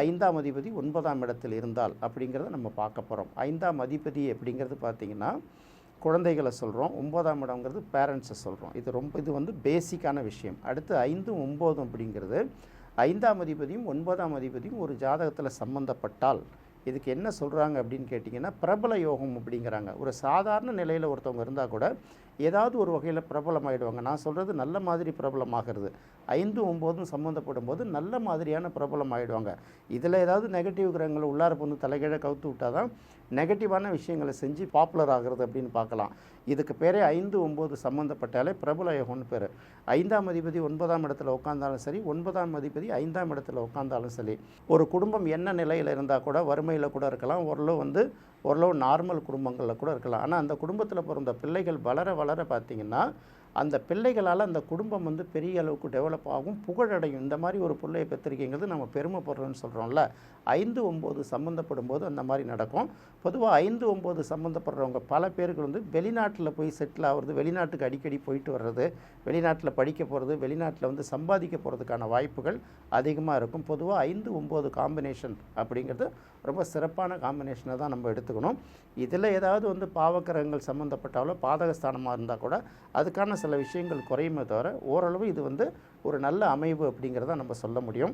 5ஆம் அதிபதி 9ஆம் இடத்தில் இருந்தால் அப்படிங்கிறத நம்ம பார்க்க போகிறோம். 5ஆம் அதிபதி அப்படிங்கிறது பார்த்திங்கன்னா குழந்தைகளை சொல்கிறோம். 9ஆம் இடங்கிறது பேரண்ட்ஸை சொல்கிறோம். இது வந்து பேசிக்கான விஷயம். அடுத்து 5ம் 9ம் அப்படிங்கிறது 5ஆம் அதிபதியும் 9ஆம் அதிபதியும் ஒரு ஜாதகத்தில் சம்மந்தப்பட்டால் இதுக்கு என்ன சொல்கிறாங்க அப்படின்னு கேட்டிங்கன்னா பிரபல யோகம் அப்படிங்கிறாங்க. ஒரு சாதாரண நிலையில் ஒருத்தவங்க இருந்தால் கூட ஏதாவது ஒரு வகையில் பிரபலமாகிடுவாங்க. நான் சொல்கிறது நல்ல மாதிரி பிரபலமாகிறது. 5 9ம் சம்மந்தப்படும் போது நல்ல மாதிரியான பிரபலம் ஆகிடுவாங்க. இதில் ஏதாவது நெகட்டிவ் கிரகங்களை உள்ளார வந்து தலைகீழ கவுத்து விட்டால் தான் நெகட்டிவான விஷயங்களை செஞ்சு பாப்புலர் ஆகிறது அப்படின்னு பார்க்கலாம். இதுக்கு பேரே 5 9 சம்மந்தப்பட்டாலே பிரபல யோகம்னு பேர். 5ஆம் அதிபதி 9ஆம் இடத்துல உட்காந்தாலும் சரி, 9ஆம் அதிபதி 5ஆம் இடத்துல உட்காந்தாலும் சரி, ஒரு குடும்பம் என்ன நிலையில் இருந்தால் கூட வறுமையில் கூட இருக்கலாம், ஓரளவு நார்மல் குடும்பங்களில் கூட இருக்கலாம். ஆனால் அந்த குடும்பத்தில் பிறந்த பிள்ளைகள் வளர வளர பார்த்திங்கன்னா அந்த பிள்ளைகளால் அந்த குடும்பம் வந்து பெரிய அளவுக்கு டெவலப் ஆகும், புகழடையும். இந்த மாதிரி ஒரு பிள்ளையை பெற்றிருக்கீங்கிறது நம்ம பெருமைப்படுறோன்னு சொல்கிறோம்ல. 5 9 சம்மந்தப்படும் போது அந்த மாதிரி நடக்கும். பொதுவாக 5 9 சம்மந்தப்படுறவங்க பல பேருக்கு வந்து வெளிநாட்டில் போய் செட்டில் ஆகிறது, வெளிநாட்டுக்கு அடிக்கடி போயிட்டு வர்றது, வெளிநாட்டில் படிக்க போகிறது, வெளிநாட்டில் வந்து சம்பாதிக்க போகிறதுக்கான வாய்ப்புகள் அதிகமாக இருக்கும். பொதுவாக 5 9 காம்பினேஷன் அப்படிங்கிறது ரொம்ப சிறப்பான காம்பினேஷனை தான் நம்ம எடுத்துக்கணும். இதில் ஏதாவது வந்து பாவக்கிரகங்கள் சம்மந்தப்பட்டாலோ பாதகஸ்தானமாக இருந்தால் கூட அதுக்கான சில விஷயங்கள் குறையுமே தவிர ஓரளவு இது வந்து ஒரு நல்ல அமைவு அப்படிங்கிறத நம்ம சொல்ல முடியும்.